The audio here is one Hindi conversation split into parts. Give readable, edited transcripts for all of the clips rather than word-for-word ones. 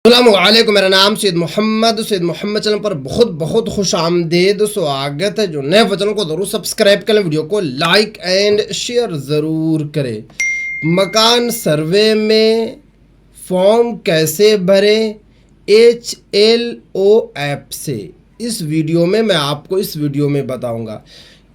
अस्सलामुअलैकुम, मेरा नाम सैयद मोहम्मद चैनल पर बहुत बहुत खुश आमदेद स्वागत है। जो नए वचनों को ज़रूर सब्सक्राइब करें, वीडियो को लाइक एंड शेयर ज़रूर करें। मकान सर्वे में फॉर्म कैसे भरें HLO ऐप से, इस वीडियो में मैं आपको इस वीडियो में बताऊंगा,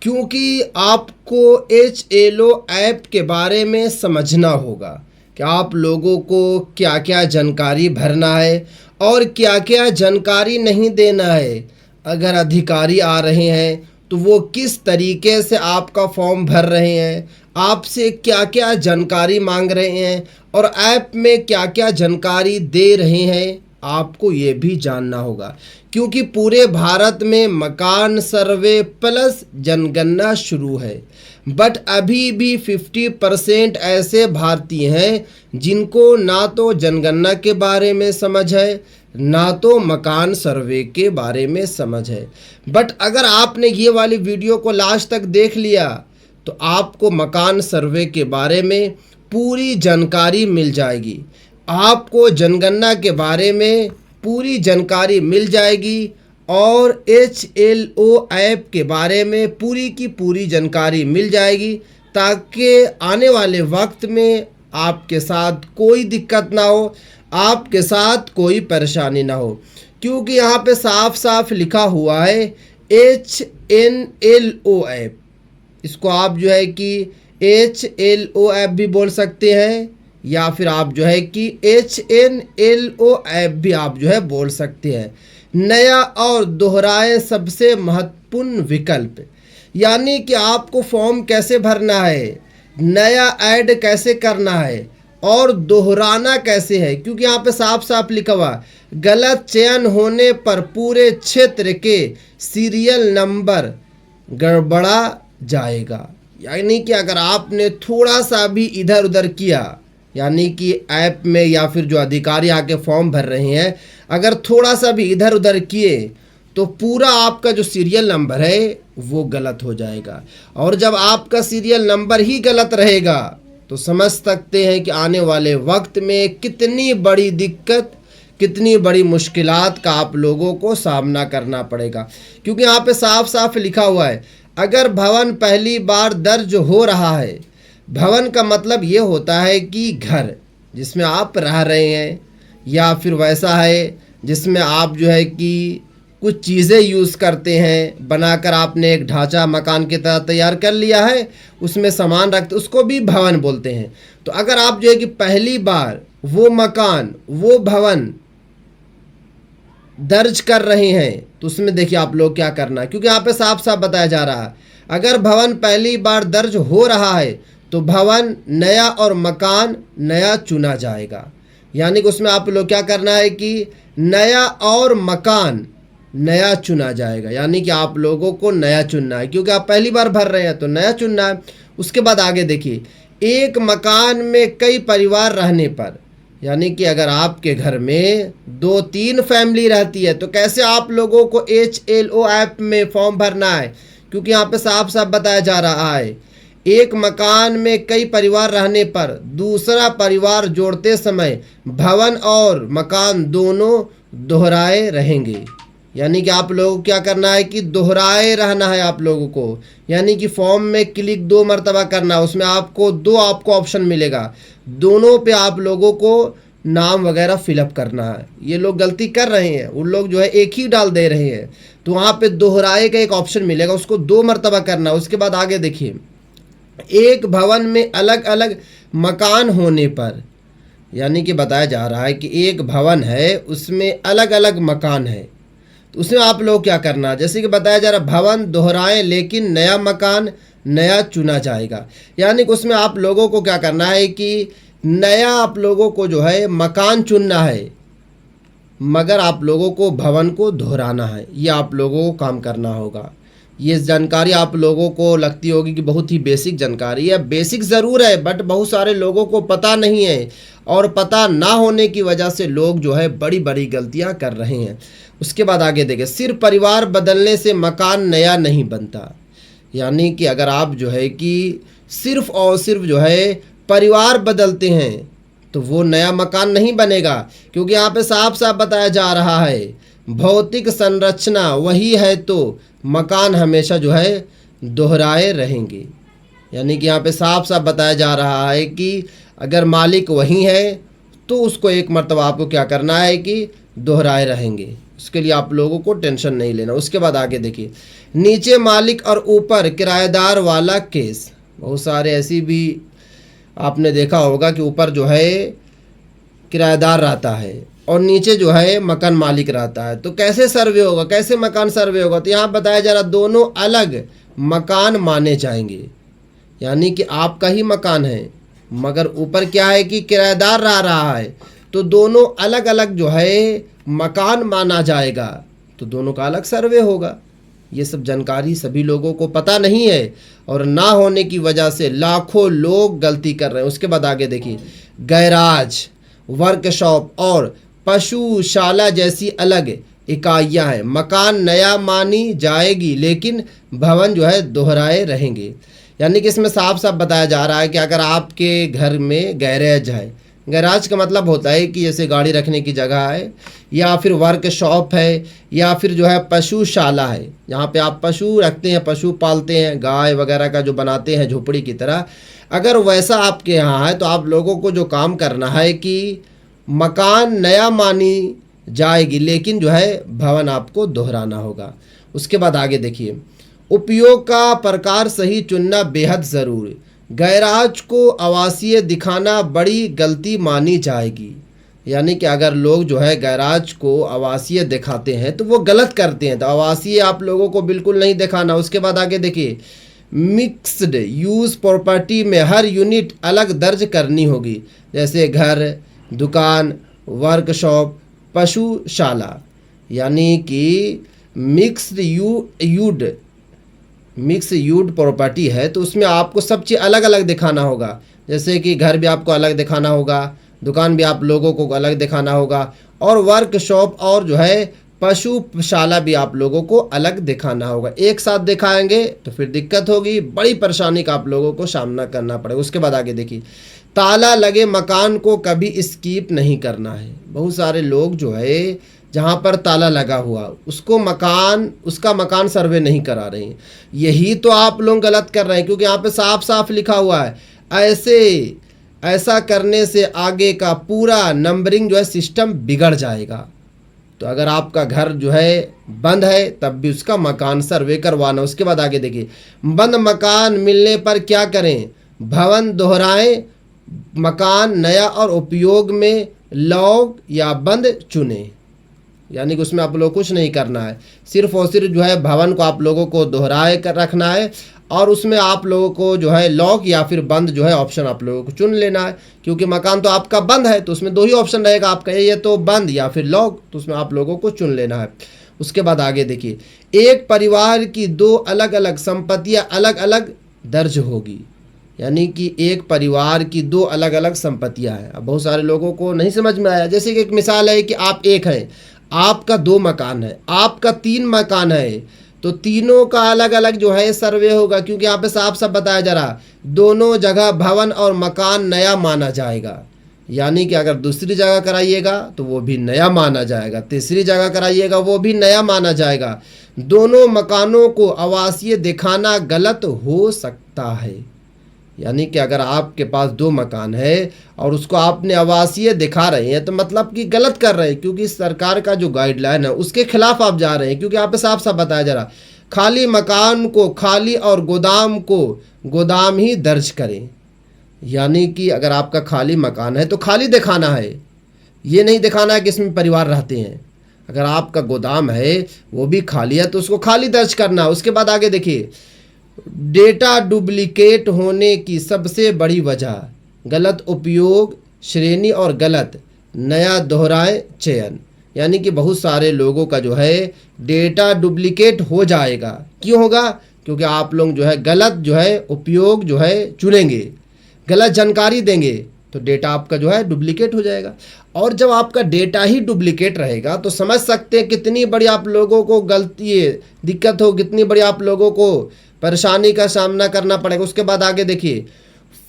क्योंकि आपको HLO ऐप के बारे में समझना होगा कि आप लोगों को क्या क्या जानकारी भरना है और क्या क्या जानकारी नहीं देना है। अगर अधिकारी आ रहे हैं तो वो किस तरीके से आपका फॉर्म भर रहे हैं, आपसे क्या क्या जानकारी मांग रहे हैं और ऐप में क्या क्या जानकारी दे रहे हैं, आपको ये भी जानना होगा। क्योंकि पूरे भारत में मकान सर्वे प्लस जनगणना शुरू है, बट अभी भी 50% ऐसे भारतीय हैं जिनको ना तो जनगणना के बारे में समझ है, ना तो मकान सर्वे के बारे में समझ है। बट अगर आपने ये वाली वीडियो को लास्ट तक देख लिया तो आपको मकान सर्वे के बारे में पूरी जानकारी मिल जाएगी, आपको जनगणना के बारे में पूरी जानकारी मिल जाएगी और HLO ऐप के बारे में पूरी की पूरी जानकारी मिल जाएगी, ताकि आने वाले वक्त में आपके साथ कोई दिक्कत ना हो, आपके साथ कोई परेशानी ना हो। क्योंकि यहाँ पे साफ साफ लिखा हुआ है HNLO ऐप। इसको आप जो है कि HLO ऐप भी बोल सकते हैं, या फिर आप जो है कि HNLO ऐप भी आप जो है बोल सकते हैं। नया और दोहराए सबसे महत्वपूर्ण विकल्प, यानी कि आपको फॉर्म कैसे भरना है, नया ऐड कैसे करना है और दोहराना कैसे है। क्योंकि यहाँ पे साफ साफ लिखा हुआ, गलत चयन होने पर पूरे क्षेत्र के सीरियल नंबर गड़बड़ा जाएगा। यानी कि अगर आपने थोड़ा सा भी इधर उधर किया, यानी कि ऐप में या फिर जो अधिकारी आके फॉर्म भर रहे हैं, अगर थोड़ा सा भी इधर उधर किए तो पूरा आपका जो सीरियल नंबर है वो गलत हो जाएगा। और जब आपका सीरियल नंबर ही गलत रहेगा तो समझ सकते हैं कि आने वाले वक्त में कितनी बड़ी दिक्कत, कितनी बड़ी मुश्किलात का आप लोगों को सामना करना पड़ेगा। क्योंकि यहाँ पे साफ साफ लिखा हुआ है, अगर भवन पहली बार दर्ज हो रहा है, भवन का मतलब ये होता है कि घर जिसमें आप रह रहे हैं, या फिर वैसा है जिसमें आप जो है कि कुछ चीज़ें यूज़ करते हैं, बनाकर आपने एक ढांचा मकान की तरह तैयार कर लिया है, उसमें सामान रखते, उसको भी भवन बोलते हैं। तो अगर आप जो है कि पहली बार वो मकान, वो भवन दर्ज कर रहे हैं तो उसमें देखिए आप लोग क्या करना है। क्योंकि यहाँ पे साफ साफ बताया जा रहा है, अगर भवन पहली बार दर्ज हो रहा है तो भवन नया और मकान नया चुना जाएगा। यानी कि उसमें आप लोग क्या करना है कि नया और मकान नया चुना जाएगा, यानी कि आप लोगों को नया चुनना है। क्योंकि आप पहली बार भर रहे हैं तो नया चुनना है। उसके बाद आगे देखिए, एक मकान में कई परिवार रहने पर, यानी कि अगर आपके घर में 2-3 फैमिली रहती है तो कैसे आप लोगों को HLO ऐप में फॉर्म भरना है। क्योंकि यहाँ पे साफ साफ बताया जा रहा है, एक मकान में कई परिवार रहने पर दूसरा परिवार जोड़ते समय भवन और मकान दोनों दोहराए रहेंगे। यानी कि आप लोगों को क्या करना है कि दोहराए रहना है आप लोगों को। यानी कि फॉर्म में क्लिक 2 मरतबा करना है, उसमें आपको 2 ऑप्शन मिलेगा, दोनों पे आप लोगों को नाम वगैरह फिलअप करना है। ये लोग गलती कर रहे हैं, उन लोग जो है एक ही डाल दे रहे हैं, तो वहाँ पे दोहराए का एक ऑप्शन मिलेगा, उसको 2 मरतबा करना है। उसके बाद आगे देखिए, एक भवन में अलग अलग मकान होने पर, यानी कि बताया जा रहा है कि एक भवन है उसमें अलग अलग मकान है, तो उसमें आप लोग क्या करना है, जैसे कि बताया जा रहा है, भवन दोहराए लेकिन नया मकान नया चुना जाएगा। यानी कि उसमें आप लोगों को क्या करना है कि नया आप लोगों को जो है मकान चुनना है, मगर आप लोगों को भवन को दोहराना है। ये आप लोगों को काम करना होगा। ये जानकारी आप लोगों को लगती होगी कि बहुत ही बेसिक जानकारी है, बेसिक ज़रूर है, बट बहुत सारे लोगों को पता नहीं है, और पता ना होने की वजह से लोग जो है बड़ी बड़ी गलतियां कर रहे हैं। उसके बाद आगे देखें, सिर्फ परिवार बदलने से मकान नया नहीं बनता। यानी कि अगर आप जो है कि सिर्फ और सिर्फ जो है परिवार बदलते हैं तो वो नया मकान नहीं बनेगा, क्योंकि यहाँ पे साफ साफ बताया जा रहा है भौतिक संरचना वही है तो मकान हमेशा जो है दोहराए रहेंगे। यानी कि यहाँ पे साफ साफ बताया जा रहा है कि अगर मालिक वही है तो उसको एक मर्तबा आपको क्या करना है कि दोहराए रहेंगे, उसके लिए आप लोगों को टेंशन नहीं लेना। उसके बाद आगे देखिए, नीचे मालिक और ऊपर किराएदार वाला केस। बहुत सारे ऐसी भी आपने देखा होगा कि ऊपर जो है किराएदार रहता है और नीचे जो है मकान मालिक रहता है, तो कैसे सर्वे होगा, कैसे मकान सर्वे होगा? तो यहाँ बताया जा रहा दोनों अलग मकान माने जाएंगे। यानी कि आपका ही मकान है मगर ऊपर क्या है कि किराएदार रह रहा है, तो दोनों अलग अलग जो है मकान माना जाएगा, तो दोनों का अलग सर्वे होगा। ये सब जानकारी सभी लोगों को पता नहीं है और ना होने की वजह से लाखों लोग गलती कर रहे हैं। उसके बाद आगे देखिए, गैराज, वर्कशॉप और पशुशाला जैसी अलग इकाइयां हैं। मकान नया मानी जाएगी लेकिन भवन जो है दोहराए रहेंगे। यानी कि इसमें साफ साफ बताया जा रहा है कि अगर आपके घर में गैरेज है, गैराज का मतलब होता है कि जैसे गाड़ी रखने की जगह है, या फिर वर्कशॉप है, या फिर जो है पशुशाला है, यहाँ पे आप पशु रखते हैं, पशु पालते हैं, गाय वगैरह का जो बनाते हैं झोपड़ी की तरह, अगर वैसा आपके यहाँ है तो आप लोगों को जो काम करना है कि मकान नया मानी जाएगी लेकिन जो है भवन आपको दोहराना होगा। उसके बाद आगे देखिए, उपयोग का प्रकार सही चुनना बेहद ज़रूरी। गैराज को आवासीय दिखाना बड़ी गलती मानी जाएगी। यानी कि अगर लोग जो है गैराज को आवासीय दिखाते हैं तो वो गलत करते हैं, तो आवासीय आप लोगों को बिल्कुल नहीं दिखाना। उसके बाद आगे देखिए, मिक्स्ड यूज़ प्रॉपर्टी में हर यूनिट अलग दर्ज करनी होगी, जैसे घर, दुकान, वर्कशॉप, पशुशाला। यानी कि मिक्स यूड प्रॉपर्टी है तो उसमें आपको सब चीज़ अलग अलग दिखाना होगा, जैसे कि घर भी आपको अलग दिखाना होगा, दुकान भी आप लोगों को अलग दिखाना होगा, और वर्कशॉप और जो है पशुशाला भी आप लोगों को अलग दिखाना होगा। एक साथ दिखाएंगे तो फिर दिक्कत होगी, बड़ी परेशानी का आप लोगों को सामना करना पड़ेगा। उसके बाद आगे देखिए, ताला लगे मकान को कभी स्किप नहीं करना है। बहुत सारे लोग जो है जहाँ पर ताला लगा हुआ उसका मकान सर्वे नहीं करा रहे हैं। यही तो आप लोग गलत कर रहे हैं, क्योंकि यहाँ पे साफ साफ लिखा हुआ है ऐसा करने से आगे का पूरा नंबरिंग जो है सिस्टम बिगड़ जाएगा। तो अगर आपका घर जो है बंद है तब भी उसका मकान सर्वे करवाना। उसके बाद आगे देखिए, बंद मकान मिलने पर क्या करें? भवन दोहराएं, मकान नया और उपयोग में लॉक या बंद चुनें। यानी कि उसमें आप लोग कुछ नहीं करना है, सिर्फ और सिर्फ जो है भवन को आप लोगों को दोहराए कर रखना है और उसमें आप लोगों को जो है लॉक या फिर बंद जो है ऑप्शन आप लोगों को चुन लेना है, क्योंकि मकान तो आपका बंद है तो उसमें दो ही ऑप्शन रहेगा आपका, ये तो बंद या फिर लॉक, तो उसमें आप लोगों को चुन लेना है। उसके बाद आगे देखिए, एक परिवार की दो अलग अलग संपत्तियां अलग अलग दर्ज होगी। यानी कि एक परिवार की दो अलग अलग संपत्तियां हैं। अब बहुत सारे लोगों को नहीं समझ में आया, जैसे कि एक मिसाल है कि आप एक हैं, आपका 2 मकान है, आपका 3 मकान है, तो तीनों का अलग अलग जो है सर्वे होगा, क्योंकि यहाँ पे साफ साफ बताया जा रहा दोनों जगह भवन और मकान नया माना जाएगा। यानी कि अगर दूसरी जगह कराइएगा तो वो भी नया माना जाएगा, तीसरी जगह कराइएगा वो भी नया माना जाएगा। दोनों मकानों को आवासीय दिखाना गलत हो सकता है। यानी कि अगर आपके पास 2 मकान है और उसको आपने आवासीय दिखा रहे हैं तो मतलब कि गलत कर रहे हैं, क्योंकि सरकार का जो गाइडलाइन है उसके खिलाफ आप जा रहे हैं। क्योंकि यहाँ पे साफ साफ बताया जा रहा, खाली मकान को खाली और गोदाम को गोदाम ही दर्ज करें। यानी कि अगर आपका खाली मकान है तो खाली दिखाना है, ये नहीं दिखाना है कि इसमें परिवार रहते हैं। अगर आपका गोदाम है वो भी खाली है तो उसको खाली दर्ज करना है। उसके बाद आगे देखिए, डेटा डुप्लीकेट होने की सबसे बड़ी वजह गलत उपयोग श्रेणी और गलत नया दोहराए चयन। यानी कि बहुत सारे लोगों का जो है डेटा डुप्लीकेट हो जाएगा। क्यों होगा? क्योंकि आप लोग जो है गलत जो है उपयोग जो है चुनेंगे, गलत जानकारी देंगे तो डेटा आपका जो है डुप्लीकेट हो जाएगा। और जब आपका डेटा ही डुप्लीकेट रहेगा तो समझ सकते हैं कितनी बड़ी आप लोगों को गलती दिक्कत हो, कितनी बड़ी आप लोगों को परेशानी का सामना करना पड़ेगा। उसके बाद आगे देखिए,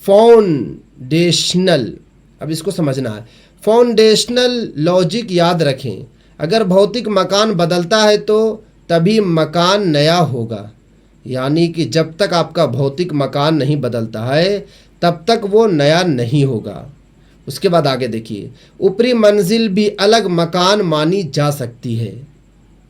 फाउंडेशनल अब इसको समझना है। फाउंडेशनल लॉजिक याद रखें, अगर भौतिक मकान बदलता है तो तभी मकान नया होगा। यानी कि जब तक आपका भौतिक मकान नहीं बदलता है तब तक वो नया नहीं होगा। उसके बाद आगे देखिए, ऊपरी मंजिल भी अलग मकान मानी जा सकती है।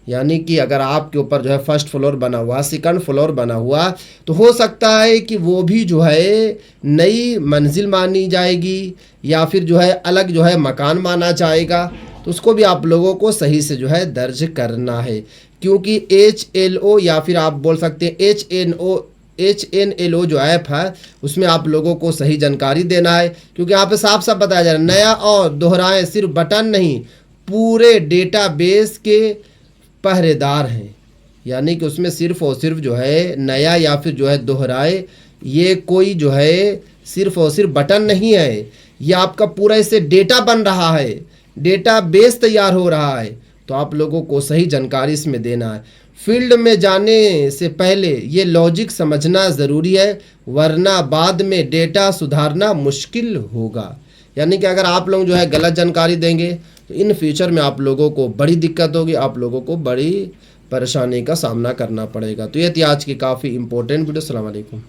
यानी कि अगर आपके ऊपर जो है फर्स्ट फ्लोर बना हुआ, सेकंड फ्लोर बना हुआ, तो हो सकता है कि वो भी जो है नई मंजिल मानी जाएगी या फिर जो है अलग जो है मकान माना जाएगा। तो उसको भी आप लोगों को सही से जो है दर्ज करना है, क्योंकि HLO या फिर आप बोल सकते हैं HNLO जो ऐप है उसमें आप लोगों को सही जानकारी देना है, क्योंकि यहाँ पे साफ साफ बताया जा रहा है नया और दोहराएं सिर्फ बटन नहीं, पूरे डेटाबेस के पहरेदार हैं। यानी कि उसमें सिर्फ और सिर्फ जो है नया या फिर जो है दोहराए, ये कोई जो है सिर्फ और सिर्फ बटन नहीं है, ये आपका पूरा इससे डेटा बन रहा है, डेटा बेस तैयार हो रहा है। तो आप लोगों को सही जानकारी इसमें देना है। फील्ड में जाने से पहले ये लॉजिक समझना ज़रूरी है, वरना बाद में डेटा सुधारना मुश्किल होगा। यानी कि अगर आप लोग जो है गलत जानकारी देंगे तो इन फ्यूचर में आप लोगों को बड़ी दिक्कत होगी, आप लोगों को बड़ी परेशानी का सामना करना पड़ेगा। तो ये थी आज की काफ़ी इंपॉर्टेंट वीडियो। अस्सलाम वालेकुम।